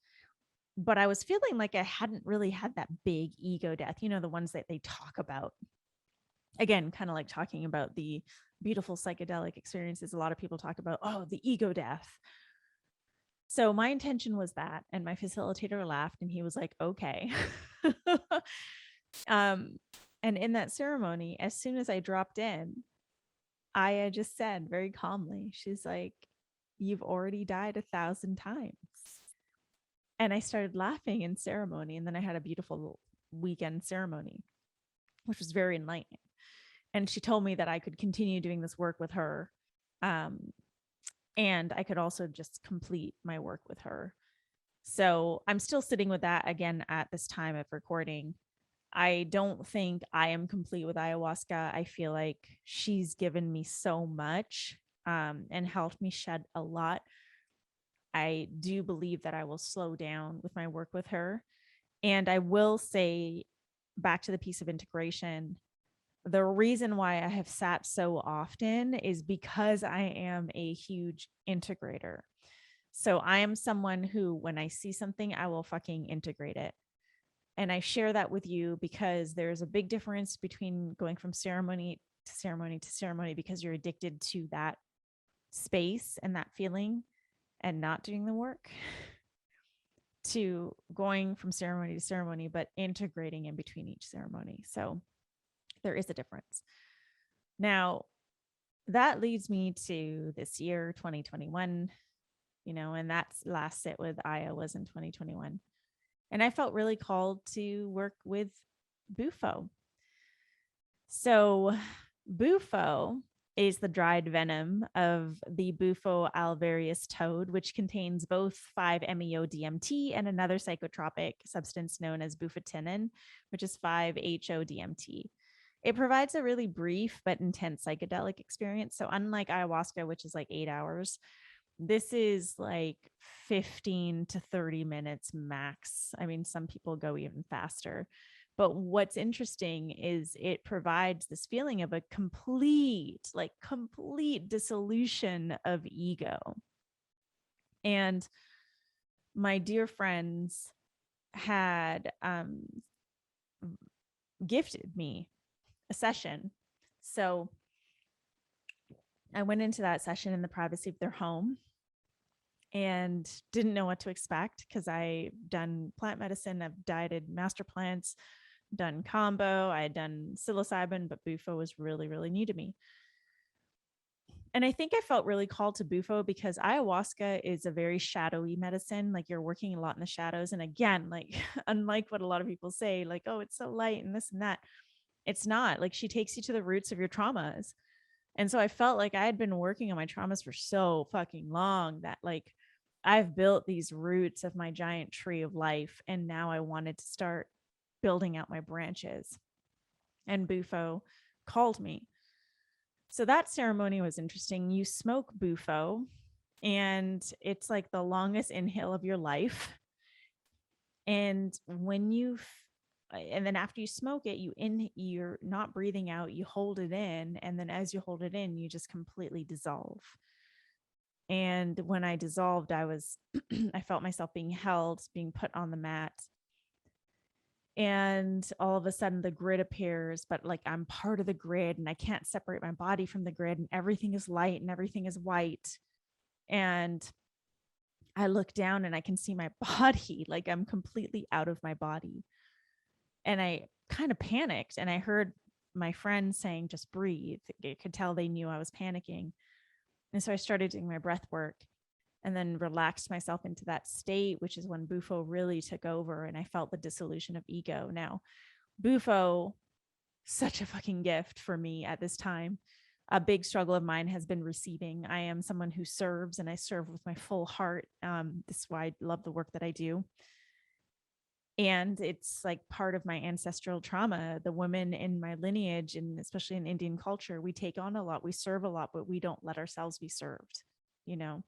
But I was feeling like I hadn't really had that big ego death, the ones that they talk about. Again, kind of like talking about the beautiful psychedelic experiences. A lot of people talk about, oh, the ego death. So my intention was that. And my facilitator laughed and he was like, okay. And in that ceremony, as soon as I dropped in, Aya just said very calmly, she's like, you've already died 1,000 times. And I started laughing in ceremony. And then I had a beautiful weekend ceremony, which was very enlightening. And she told me that I could continue doing this work with her. And I could also just complete my work with her. So I'm still sitting with that again at this time of recording. I don't think I am complete with ayahuasca. I feel like she's given me so much and helped me shed a lot. I do believe that I will slow down with my work with her. And I will say, back to the piece of integration, the reason why I have sat so often is because I am a huge integrator. So I am someone who, when I see something, I will fucking integrate it. And I share that with you because there's a big difference between going from ceremony to ceremony to ceremony because you're addicted to that space and that feeling and not doing the work, to going from ceremony to ceremony, but integrating in between each ceremony. So there is a difference. Now, that leads me to this year, 2021, and that's last sit with Aya was in 2021. And I felt really called to work with Bufo. So Bufo is the dried venom of the Bufo alvarius toad, which contains both 5-MeO-DMT and another psychotropic substance known as bufotenin, which is 5-HO-DMT. It provides a really brief but intense psychedelic experience. So unlike ayahuasca, which is like 8 hours, this is like 15 to 30 minutes max. I mean, some people go even faster. But what's interesting is it provides this feeling of a complete dissolution of ego. And my dear friends had gifted me a session. So I went into that session in the privacy of their home and didn't know what to expect because I've done plant medicine, I've dieted master plants, done Kambo, I had done psilocybin, but Bufo was really, really new to me. And I think I felt really called to Bufo because ayahuasca is a very shadowy medicine. Like you're working a lot in the shadows. And again, like unlike what a lot of people say, like, oh, it's so light and this and that, it's not. Like she takes you to the roots of your traumas. And so I felt like I had been working on my traumas for so fucking long that like I've built these roots of my giant tree of life. And now I wanted to start building out my branches. And Bufo called me. So that ceremony was interesting. You smoke Bufo, and it's like the longest inhale of your life. And and then after you smoke it, you're not breathing out, you hold it in. And then as you hold it in, you just completely dissolve. And when I dissolved, I felt myself being held, being put on the mat. And all of a sudden the grid appears, but like I'm part of the grid and I can't separate my body from the grid, and everything is light and everything is white. And I look down and I can see my body, like I'm completely out of my body. And I kind of panicked, and I heard my friend saying, just breathe. I could tell they knew I was panicking. And so I started doing my breath work and then relaxed myself into that state, which is when Bufo really took over and I felt the dissolution of ego. Now, Bufo, such a fucking gift for me at this time. A big struggle of mine has been receiving. I am someone who serves, and I serve with my full heart. This is why I love the work that I do. And it's like part of my ancestral trauma. The women in my lineage, and especially in Indian culture, we take on a lot, we serve a lot, but we don't let ourselves be served, you know?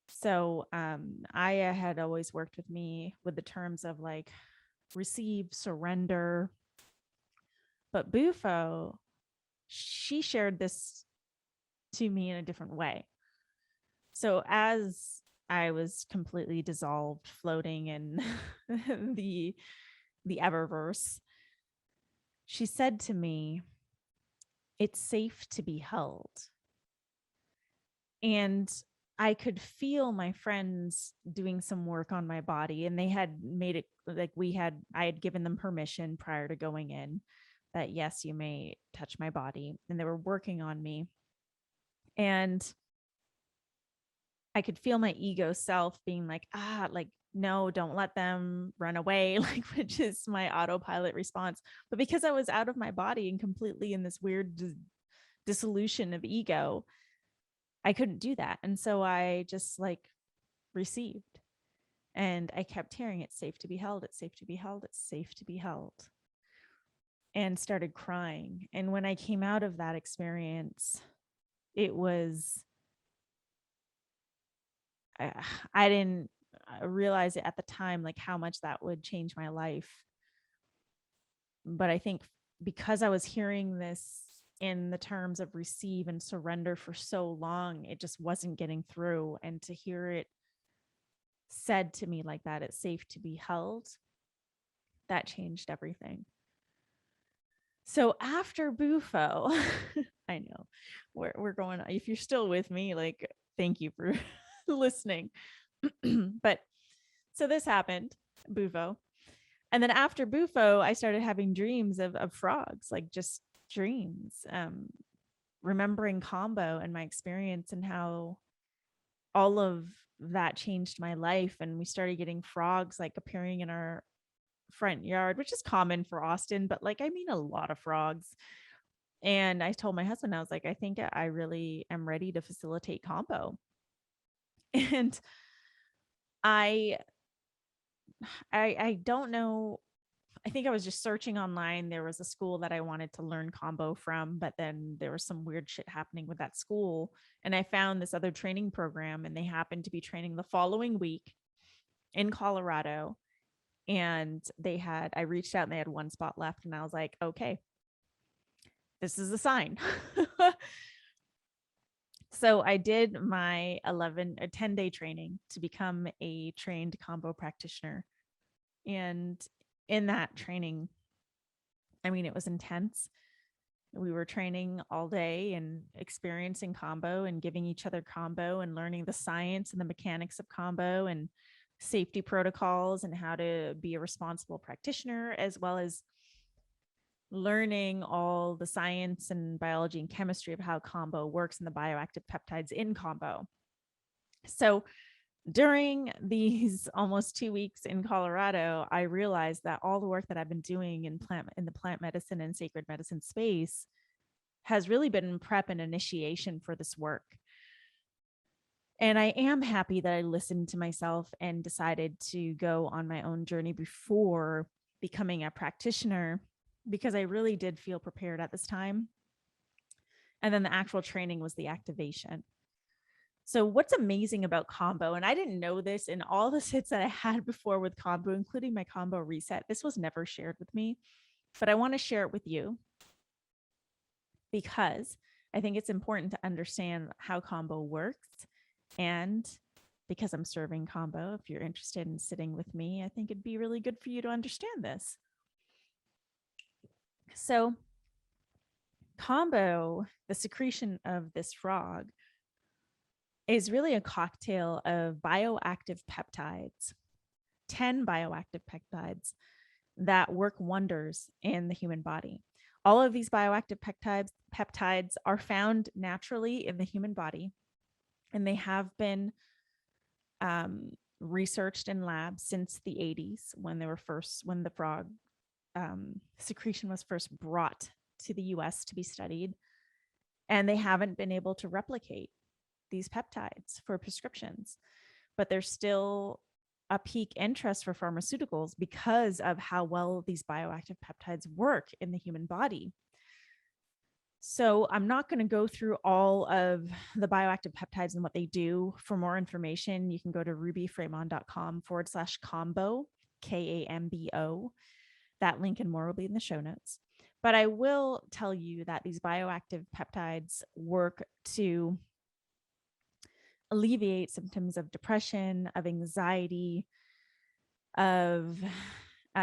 So Aya had always worked with me with the terms of like receive, surrender. But Bufo, she shared this to me in a different way. So as I was completely dissolved, floating in the eververse, she said to me, "It's safe to be held." And I could feel my friends doing some work on my body, and they had made it like I had given them permission prior to going in that, yes, you may touch my body. And they were working on me. And I could feel my ego self being like, like, no, don't let them run away, like, which is my autopilot response. But because I was out of my body and completely in this weird dissolution of ego, I couldn't do that. And so I just like received. And I kept hearing, it's safe to be held, it's safe to be held, it's safe to be held. And started crying. And when I came out of that experience, it was, I didn't realize it at the time, like how much that would change my life. But I think because I was hearing this in the terms of receive and surrender for so long, it just wasn't getting through. And to hear it said to me like that, it's safe to be held, that changed everything. So after Bufo, I know we're going, if you're still with me, like, thank you for listening. But so this happened, Bufo. And then after Bufo, I started having dreams of frogs, like just dreams, remembering Kambo and my experience and how all of that changed my life. And we started getting frogs like appearing in our front yard, which is common for Austin, but like, I mean, a lot of frogs. And I told my husband, I was like, I think I really am ready to facilitate Kambo. And I don't know. I think I was just searching online. There was a school that I wanted to learn Kambo from, but then there was some weird shit happening with that school. And I found this other training program, and they happened to be training the following week in Colorado. And I reached out and they had one spot left. And I was like, okay, this is a sign. So I did my 10-day training to become a trained Kambo practitioner. And in that training, I mean, it was intense. We were training all day and experiencing Kambo and giving each other Kambo and learning the science and the mechanics of Kambo and safety protocols and how to be a responsible practitioner, as well as learning all the science and biology and chemistry of how Kambo works and the bioactive peptides in Kambo. So during these almost 2 weeks in Colorado, I realized that all the work that I've been doing in the plant medicine and sacred medicine space has really been prep and initiation for this work. And I am happy that I listened to myself and decided to go on my own journey before becoming a practitioner, because I really did feel prepared at this time. And then the actual training was the activation. So what's amazing about Kambo, and I didn't know this in all the sits that I had before with Kambo, including my Kambo reset, this was never shared with me, but I want to share it with you because I think it's important to understand how Kambo works. And because I'm serving Kambo, if you're interested in sitting with me, I think it'd be really good for you to understand this. So Kambo, the secretion of this frog, is really a cocktail of bioactive peptides, 10 bioactive peptides that work wonders in the human body. All of these bioactive peptides are found naturally in the human body, and they have been researched in labs since the 80s when the frog secretion was first brought to the US to be studied. And they haven't been able to replicate these peptides for prescriptions, but they're still a peak interest for pharmaceuticals because of how well these bioactive peptides work in the human body. So I'm not going to go through all of the bioactive peptides and what they do. For more information, you can go to rubyfremon.com/Kambo, Kambo. That link and more will be in the show notes. But I will tell you that these bioactive peptides work to alleviate symptoms of depression, of anxiety, of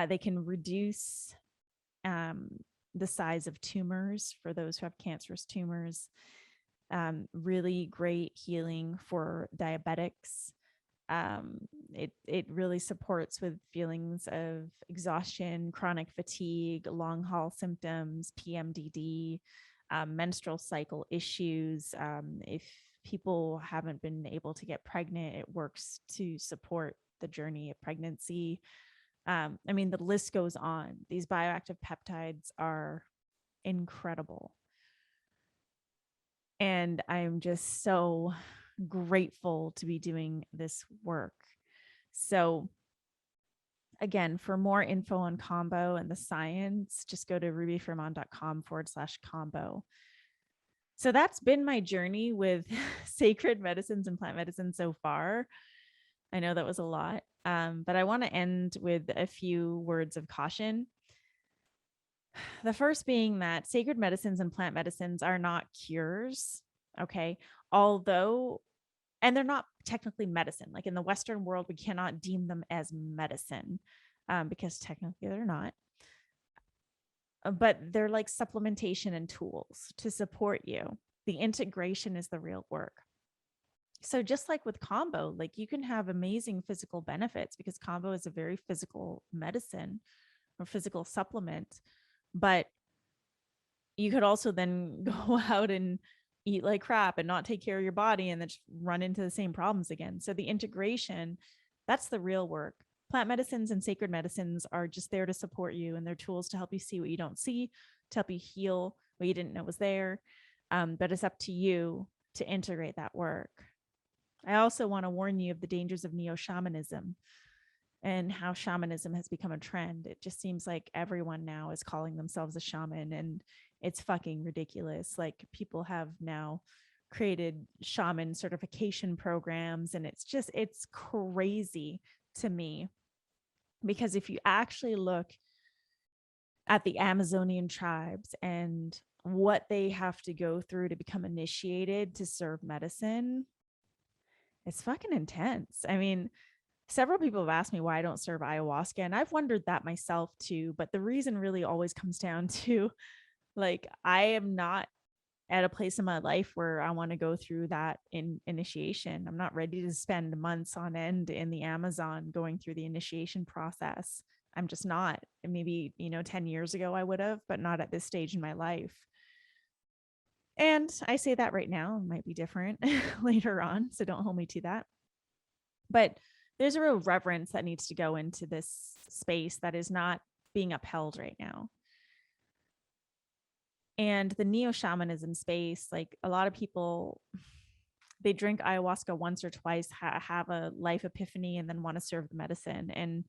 they can reduce the size of tumors for those who have cancerous tumors. Really great healing for diabetics. It really supports with feelings of exhaustion, chronic fatigue, long haul symptoms, PMDD, menstrual cycle issues. If people haven't been able to get pregnant, it works to support the journey of pregnancy. I mean, the list goes on. These bioactive peptides are incredible. And I'm just so grateful to be doing this work. So again, for more info on Kambo and the science, just go to rubyfremon.com/Kambo. So that's been my journey with sacred medicines and plant medicine so far. I know that was a lot, but I want to end with a few words of caution. The first being that sacred medicines and plant medicines are not cures, okay? Although, and they're not technically medicine. Like in the Western world, we cannot deem them as medicine because technically they're not. But they're like supplementation and tools to support you. The integration is the real work. So just like with Kambo, like you can have amazing physical benefits because Kambo is a very physical medicine or physical supplement, but you could also then go out and eat like crap and not take care of your body and then just run into the same problems again. So the integration, that's the real work. Plant medicines and sacred medicines are just there to support you, and they're tools to help you see what you don't see, to help you heal what you didn't know was there. But it's up to you to integrate that work. I also want to warn you of the dangers of neo-shamanism and how shamanism has become a trend. It just seems like everyone now is calling themselves a shaman, and it's fucking ridiculous. Like people have now created shaman certification programs, and it's crazy to me. Because if you actually look at the Amazonian tribes and what they have to go through to become initiated to serve medicine, it's fucking intense. I mean, several people have asked me why I don't serve ayahuasca, and I've wondered that myself too. But the reason really always comes down to like, I am not at a place in my life where I want to go through that initiation. I'm not ready to spend months on end in the Amazon going through the initiation process. I'm just not. Maybe, 10 years ago I would have, but not at this stage in my life. And I say that right now, it might be different later on, so don't hold me to that. But there's a real reverence that needs to go into this space that is not being upheld right now. And the neo-shamanism space, like a lot of people, they drink ayahuasca once or twice, have a life epiphany, and then want to serve the medicine. And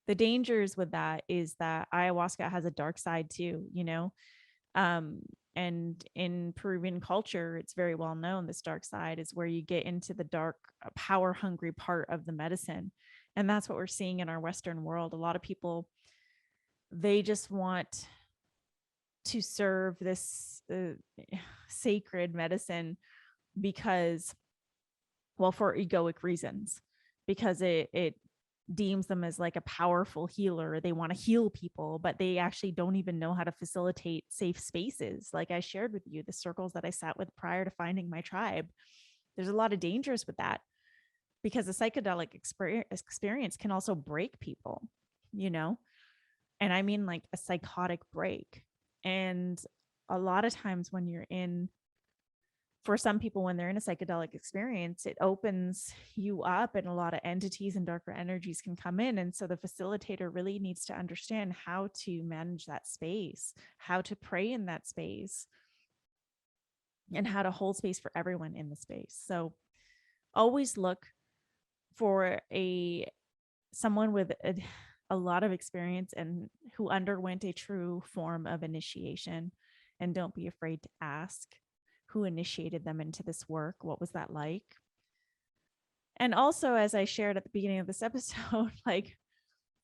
the dangers with that is that ayahuasca has a dark side too, and in Peruvian culture, it's very well known. This dark side is where you get into the dark, power hungry part of the medicine. And that's what we're seeing in our Western world. A lot of people, they just want to serve this sacred medicine because, well, for egoic reasons, because it deems them as like a powerful healer. They want to heal people, but they actually don't even know how to facilitate safe spaces. Like I shared with you, the circles that I sat with prior to finding my tribe, there's a lot of dangers with that because a psychedelic experience can also break people, and I mean like a psychotic break. And a lot of times when you're for some people, when they're in a psychedelic experience, it opens you up and a lot of entities and darker energies can come in. And so the facilitator really needs to understand how to manage that space, how to pray in that space, and how to hold space for everyone in the space. So always look for a someone with a lot of experience and who underwent a true form of initiation. And don't be afraid to ask who initiated them into this work. What was that like? And also, as I shared at the beginning of this episode, like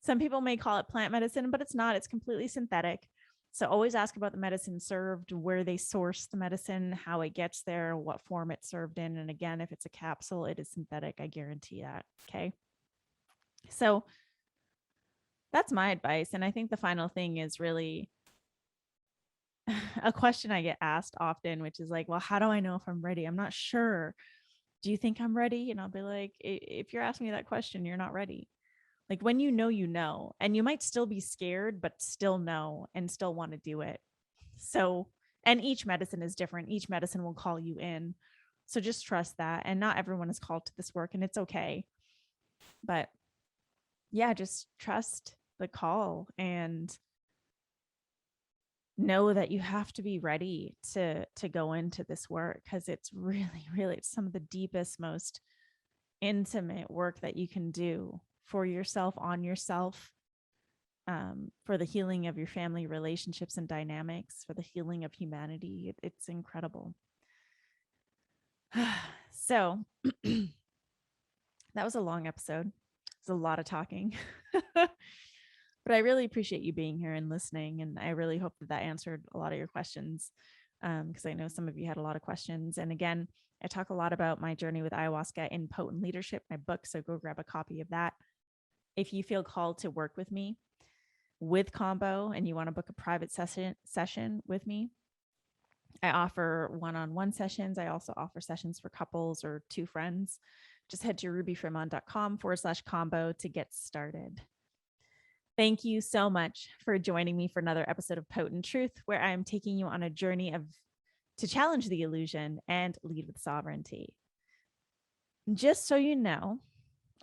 some people may call it plant medicine, but it's not. It's completely synthetic. So always ask about the medicine served, where they source the medicine, how it gets there, what form it's served in. And again, if it's a capsule, it is synthetic. I guarantee that. Okay. So that's my advice. And I think the final thing is really a question I get asked often, which is like, well, how do I know if I'm ready? I'm not sure. Do you think I'm ready? And I'll be like, if you're asking me that question, you're not ready. Like when you know, and you might still be scared, but still know and still want to do it. So, and each medicine is different. Each medicine will call you in. So just trust that. And not everyone is called to this work, and it's okay. But yeah, just trust the call and know that you have to be ready to go into this work, because it's really, really some of the deepest, most intimate work that you can do for yourself, on yourself, for the healing of your family relationships and dynamics, for the healing of humanity. It's incredible. So that was a long episode. It's a lot of talking. But I really appreciate you being here and listening. And I really hope that answered a lot of your questions, because I know some of you had a lot of questions. And again, I talk a lot about my journey with ayahuasca in Potent Leadership, my book. So go grab a copy of that. If you feel called to work with me with Kambo and you want to book a private session with me, I offer one-on-one sessions. I also offer sessions for couples or two friends. Just head to rubyfremon.com/Kambo to get started. Thank you so much for joining me for another episode of Potent Truth, where I am taking you on a journey to challenge the illusion and lead with sovereignty. Just so you know,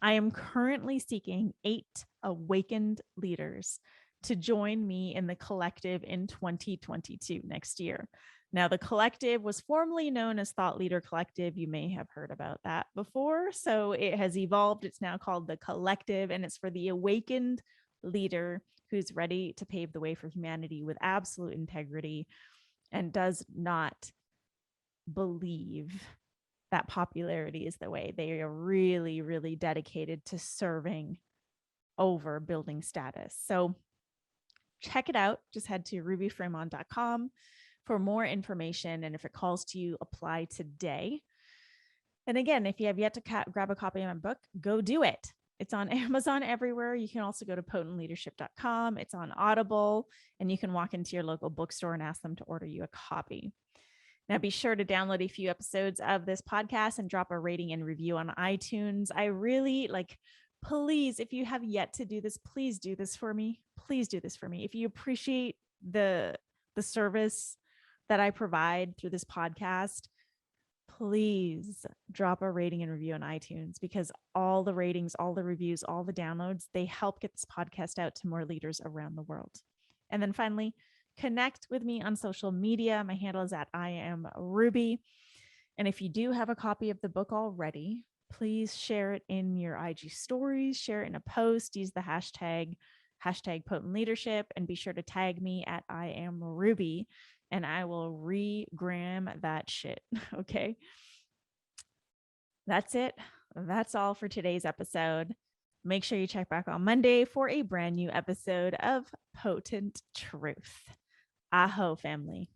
I am currently seeking 8 awakened leaders to join me in the collective in 2022, next year. Now, the collective was formerly known as Thought Leader Collective. You may have heard about that before. So it has evolved. It's now called the collective, and it's for the awakened leader who's ready to pave the way for humanity with absolute integrity and does not believe that popularity is the way. They are really, really dedicated to serving over building status. So check it out. Just head to rubyfremon.com for more information. And if it calls to you, apply today. And again, if you have yet to grab a copy of my book, go do it. It's on Amazon everywhere. You can also go to potentleadership.com. It's on Audible, and you can walk into your local bookstore and ask them to order you a copy. Now, be sure to download a few episodes of this podcast and drop a rating and review on iTunes. I really please, if you have yet to do this, please do this for me. Please do this for me. If you appreciate the service that I provide through this podcast, please drop a rating and review on iTunes, because all the ratings, all the reviews, all the downloads, they help get this podcast out to more leaders around the world. And then finally, connect with me on social media. My handle is @IamRuby. And if you do have a copy of the book already, please share it in your IG stories, share it in a post, use the hashtag Potent Leadership, and be sure to tag me @IamRuby, and I will re-gram that shit. Okay. That's it. That's all for today's episode. Make sure you check back on Monday for a brand new episode of Potent Truth. Aho, family.